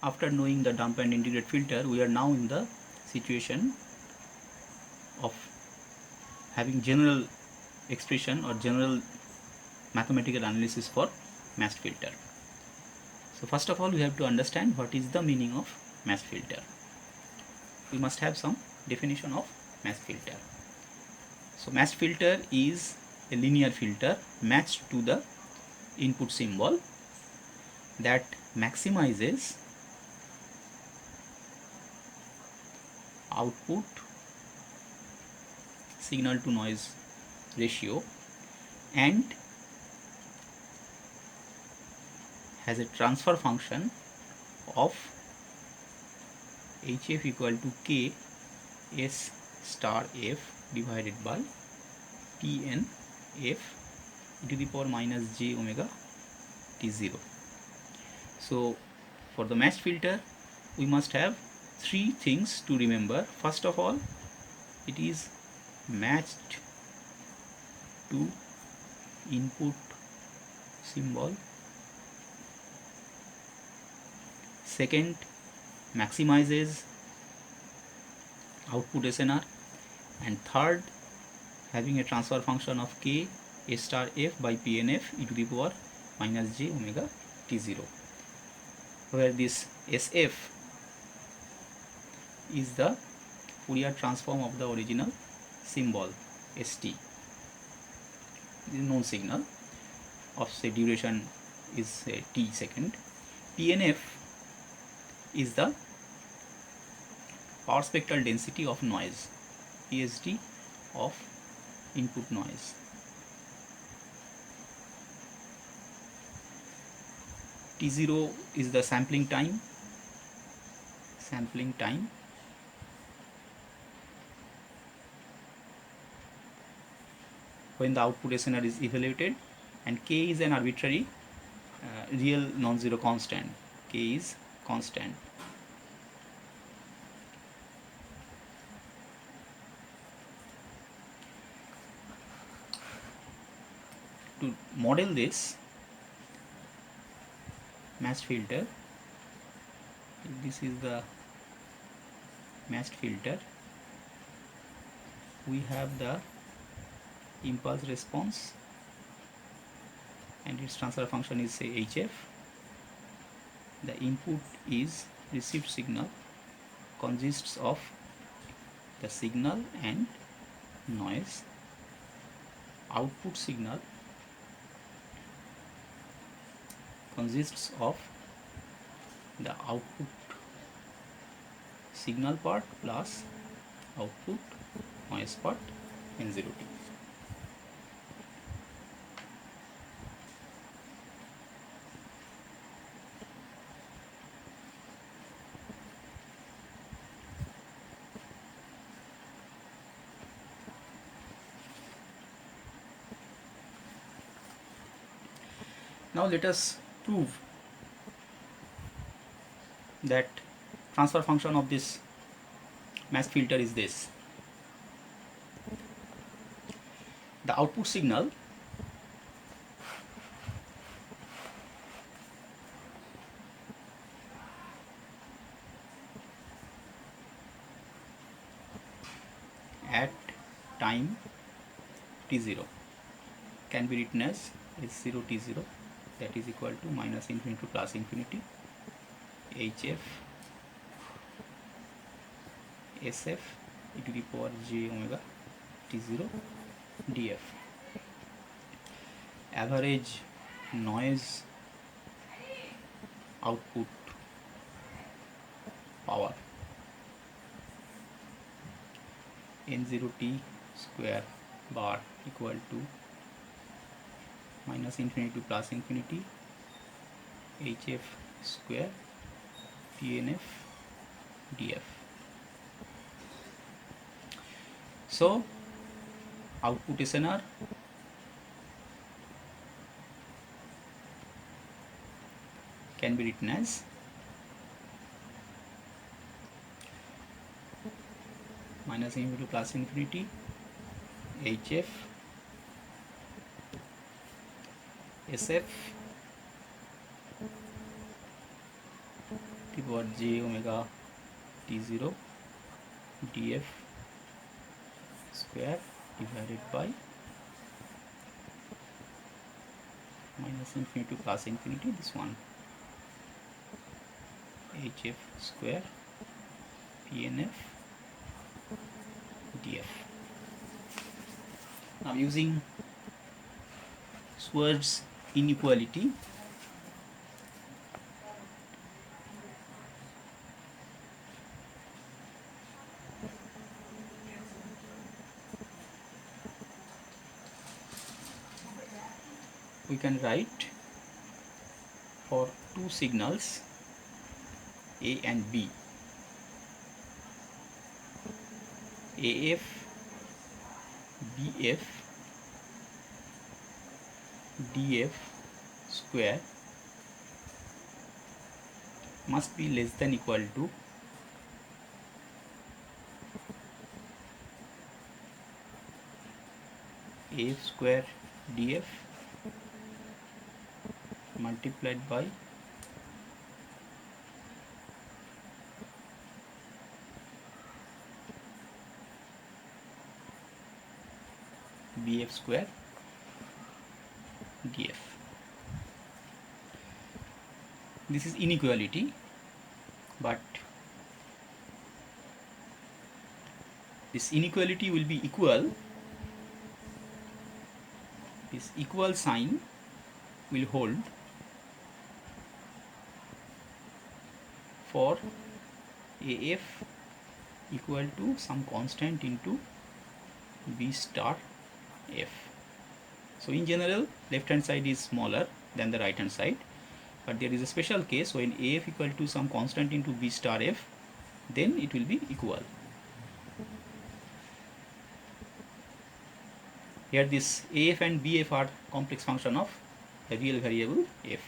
after knowing the dump and integrate filter, we are now in the situation of having general expression or general mathematical analysis for matched filter. So first of all, we have to understand what is the meaning of matched filter. We must have some definition of matched filter. So matched filter is a linear filter matched to the input symbol that maximizes output signal to noise ratio and has a transfer function of HF equal to K S star F divided by Pn F e to the power minus j omega t0. So for the matched filter, we must have three things to remember. First of all, it is matched to input symbol. Second, maximizes output SNR. And third, having a transfer function of K S star F by Pnf e to the power minus j omega t0, where this SF is the Fourier transform of the original symbol ST, the known signal of say duration is t second. Pnf is the power spectral density of noise, PSD of input noise. T0 is the sampling time when the output SNR is evaluated, and K is an arbitrary real non-zero constant. K is constant. To model this matched filter, this is the matched filter. We have the impulse response and its transfer function is say HF. The input is received signal, consists of the signal and noise. Output signal consists of the output signal part plus output noise part N0t. Now let us prove that transfer function of this matched filter is this. The output signal at time t0 can be written as S0 t0, that is equal to minus infinity to plus infinity HF SF e to the power j omega t0 df. Average noise output power N0t square bar equal to minus infinity to plus infinity HF square PNF df. So output SNR can be written as minus infinity to plus infinity HF SF to the power j omega t0 df square divided by minus infinity to plus infinity, this one hf square pnf df. Now using Schwarz inequality, we can write for two signals A and B, AF BF df square must be less than equal to AF square df multiplied by BF square df. This is inequality, but this inequality will be equal, this equal sign will hold for AF equal to some constant into B star F. So in general, left hand side is smaller than the right hand side, but there is a special case when AF equal to some constant into B star F, then it will be equal. Here this AF and BF are complex function of a real variable F.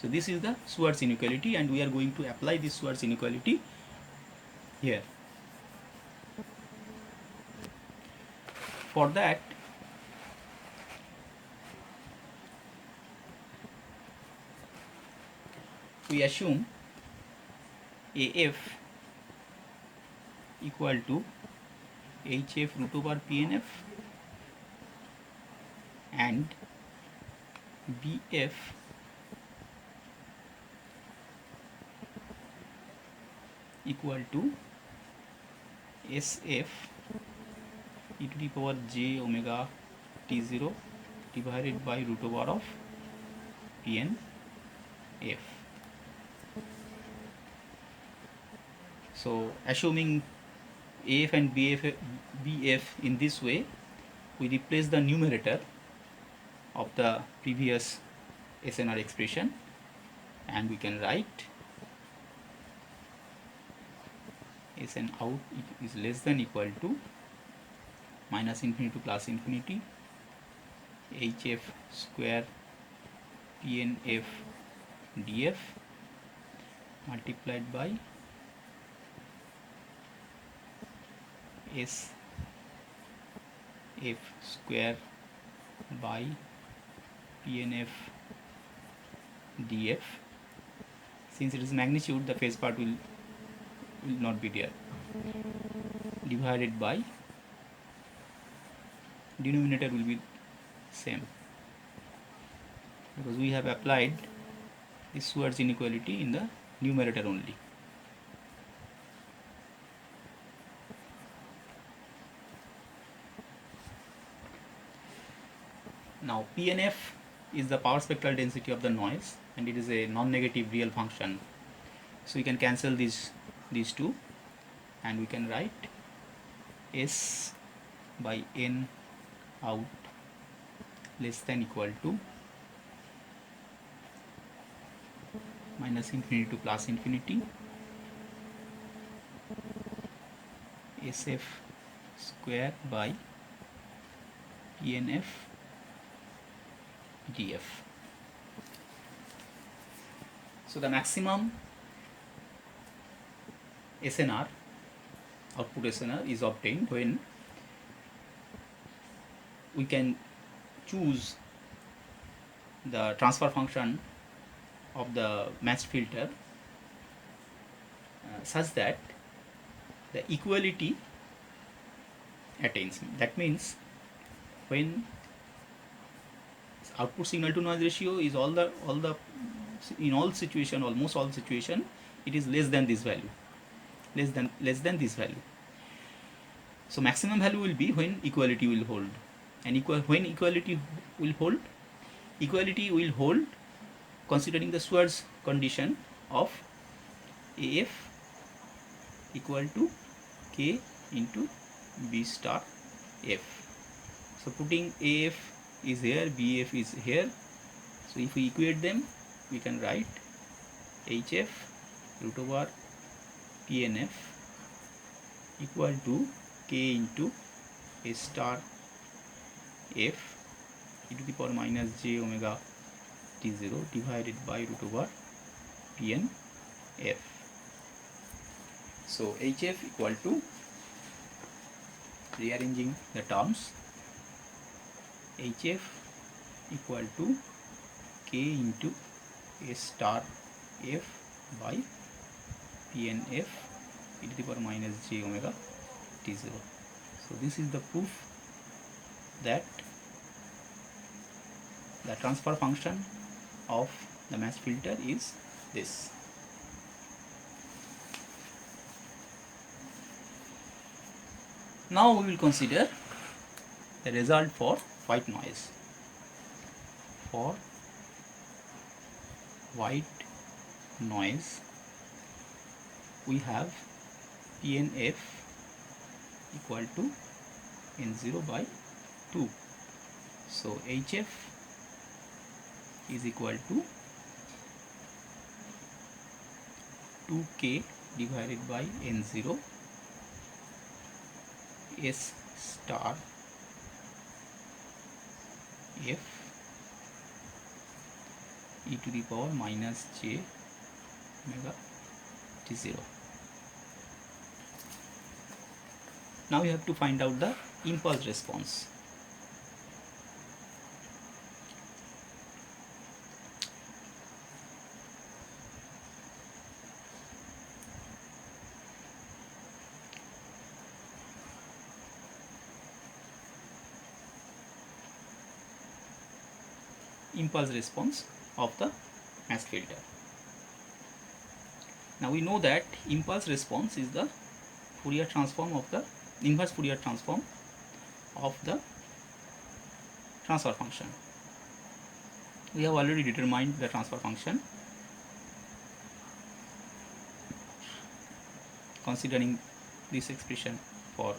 So this is the Schwarz inequality, and we are going to apply this Schwarz inequality here. For that, we assume AF equal to HF root over PNF and BF equal to SF e to the power j omega t0 divided by root over of PNF. So assuming AF and BF in this way, we replace the numerator of the previous SNR expression, and we can write Sn out is less than equal to minus infinity to plus infinity HF square PNF df multiplied by S F square by PNF df. Since it is magnitude, the phase part will not be there, divided by denominator will be same, because we have applied this Schwarz inequality in the numerator only. Now PNF is the power spectral density of the noise, and it is a non-negative real function, so we can cancel these two, and we can write S by N out less than equal to minus infinity to plus infinity SF square by PNF df. So the maximum SNR, output SNR, is obtained when we can choose the transfer function of the matched filter such that the equality attains. That means when output signal to noise ratio is all the in all situation, almost all situation, it is less than this value, less than this value. So maximum value will be when equality will hold, and when equality will hold considering the Schwarz condition of AF equal to K into B star F. So putting AF is here, BF is here. So if we equate them, we can write HF root over PNF equal to K into A star F e to the power minus j omega t0 divided by root over PNF. So HF equal to, rearranging the terms, HF equal to K into A star F by PNF e to the power minus j omega t0. So this is the proof that the transfer function of the mass filter is this. Now we will consider the result for white noise. For white noise, we have PNF equal to N0 by 2. So HF is equal to 2K divided by N0 S star F e to the power minus j omega t0. Now we have to find out the impulse response. Impulse response of the mass filter. Now we know that impulse response is the Fourier transform of the inverse Fourier transform of the transfer function. We have already determined the transfer function considering this expression for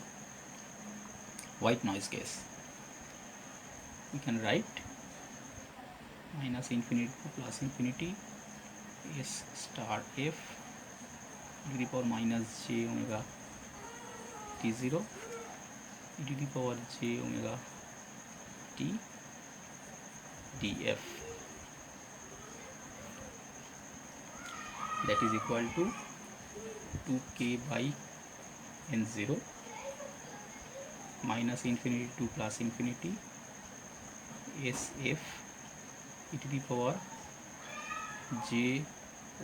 white noise case. We can write minus infinity to plus infinity S star F e to the power minus j omega t0 e to the power j omega t df, that is equal to 2k by n0 minus infinity to plus infinity sf e to the power j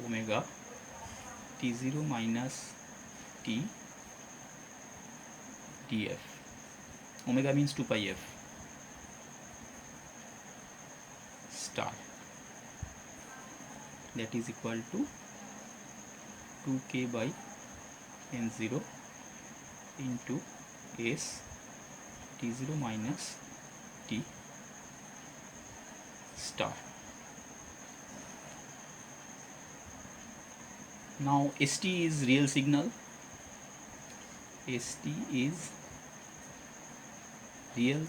omega t0 minus t df. Omega means 2 pi f star, that is equal to 2k by n0 into s t0 minus t star. Now ST is real signal, ST is real.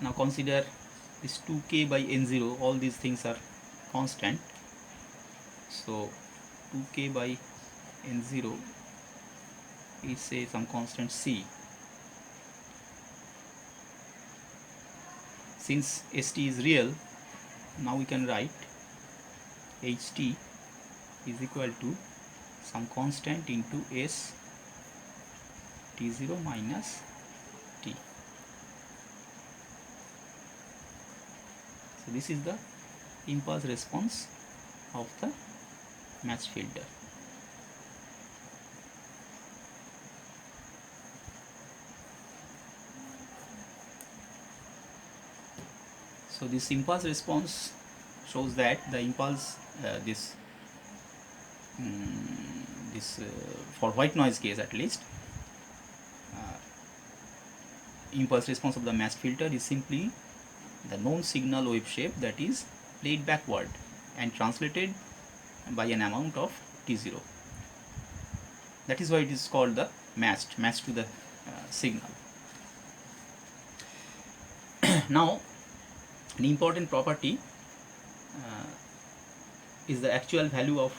Now consider this 2k by n0, all these things are constant, so 2k by n0 is say some constant c. Since ST is real, now we can write HT is equal to some constant into S T0 minus T. So this is the impulse response of the matched filter. So this impulse response shows that the impulse for white noise case at least, impulse response of the matched filter is simply the known signal wave shape that is played backward and translated by an amount of T0. That is why it is called the matched to the signal. Now, an important property is the actual value of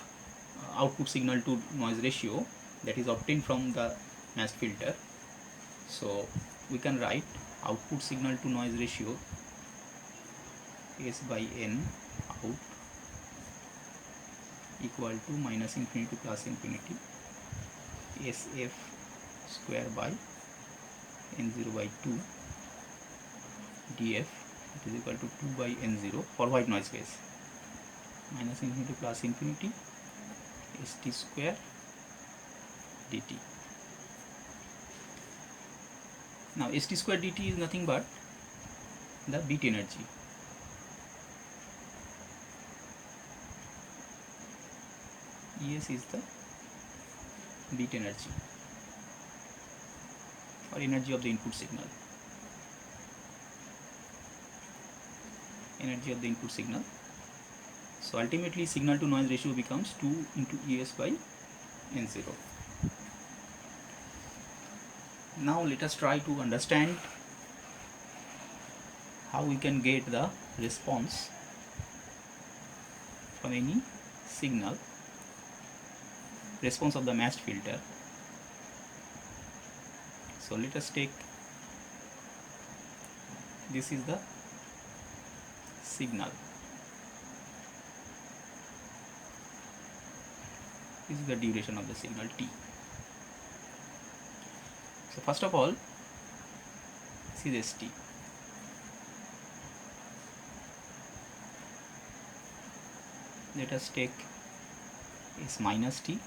output signal to noise ratio that is obtained from the matched filter. So we can write output signal to noise ratio S by N out equal to minus infinity to plus infinity SF square by N0 by 2 dF, it is equal to 2 by N0 for white noise case, minus infinity to plus infinity ST square dt. Now ST square dt is nothing but the bit energy. ES is the bit energy or energy of the input signal. Energy of the input signal. So ultimately signal to noise ratio becomes 2 into ES by N0. Now let us try to understand how we can get the response from any signal, response of the matched filter. So let us take, this is the signal, this is the duration of the signal T. So first of all, this is ST. Let us take S minus T.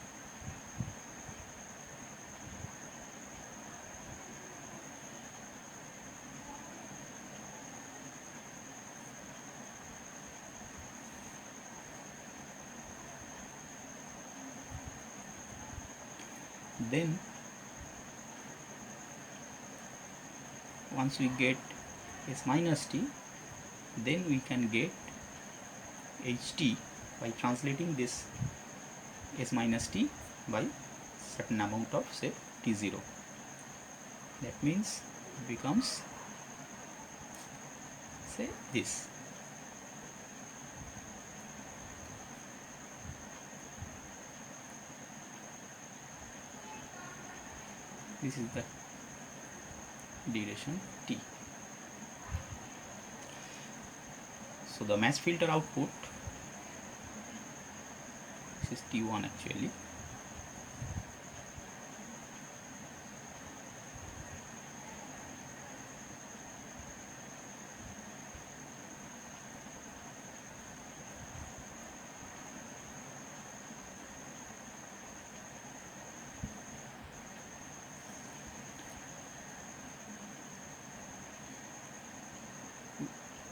Then once we get S minus T, then we can get HT by translating this S minus T by certain amount of say T0. That means it becomes say this. This is the duration T. So the matched filter output, this is T1 actually.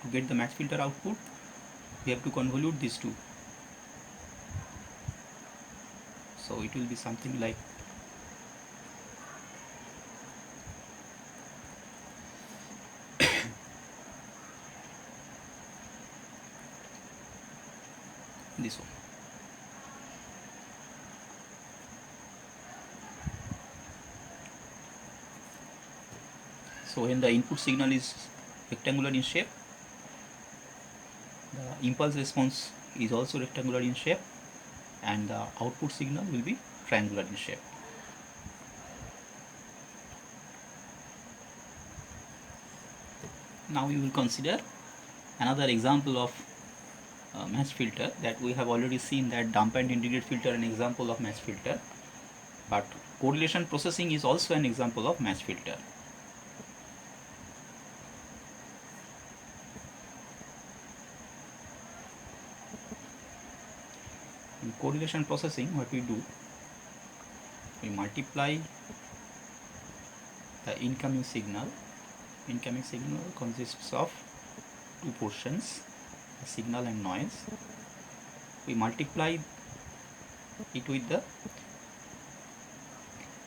To get the matched filter output, we have to convolute these two. So it will be something like this one. So when the input signal is rectangular in shape, the impulse response is also rectangular in shape, and the output signal will be triangular in shape. Now we will consider another example of matched filter that we have already seen that damped integrated filter an example of matched filter, but correlation processing is also an example of matched filter. In correlation processing, what we do, we multiply the incoming signal. Incoming signal consists of two portions, signal and noise. We multiply it with the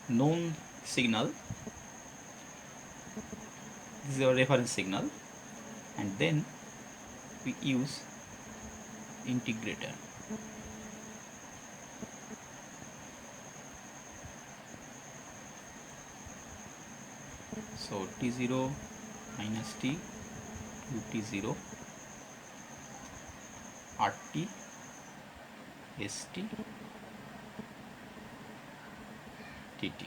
known signal. This is our reference signal, and then we use integrator. So T0 minus T to T0 RT ST TT.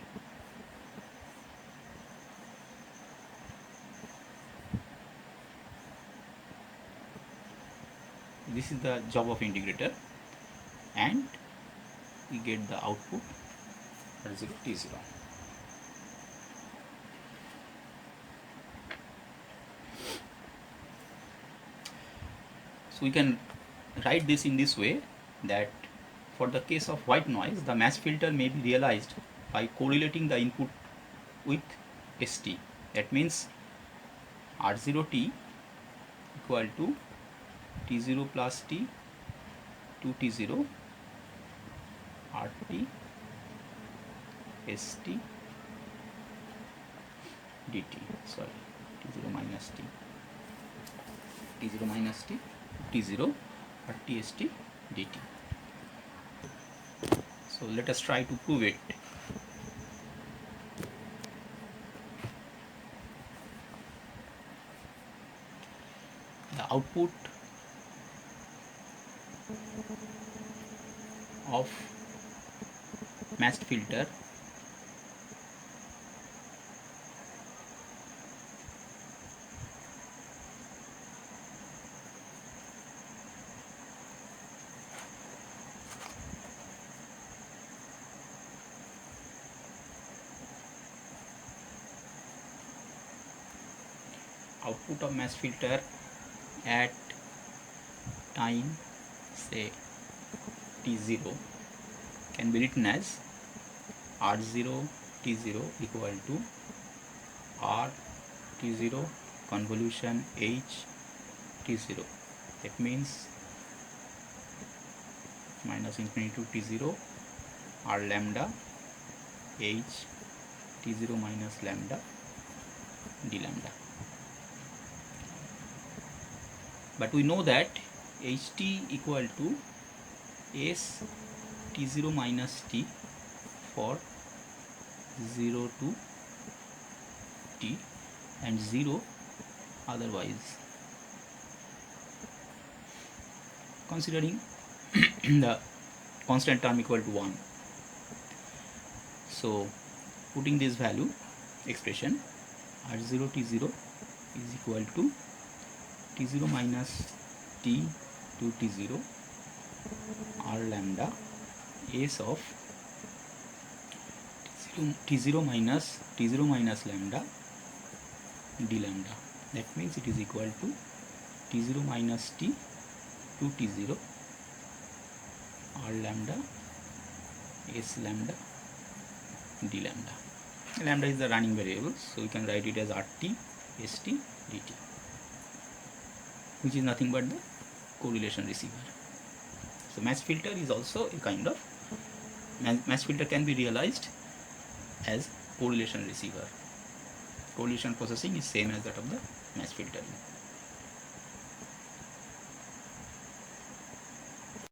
This is the job of integrator, and we get the output as T0. So we can write this in this way, that for the case of white noise, the match filter may be realized by correlating the input with ST. That means R0T equal to T0 plus T to T0 RT ST dt. Sorry, T0 minus T. T0 minus T, T0 RT ST dt. So let us try to prove it. The output of matched filter matched filter at time say T0 can be written as R0 T0 equal to R T0 convolution H T0. That means minus infinity to T0 R lambda H T0 minus lambda d lambda. But we know that Ht equal to S T0 minus T for 0 to T and 0 otherwise. Considering the constant term equal to 1. So putting this value expression R0 T0 is equal to T0 minus T to T0 R lambda S of T0 minus lambda d lambda. That means it is equal to T0 minus T to T0 R lambda S lambda d lambda. Lambda is the running variable, so we can write it as RT ST dt, which is nothing but the correlation receiver. So match filter is also a kind of match filter can be realized as correlation receiver. Correlation processing is same as that of the match filtering.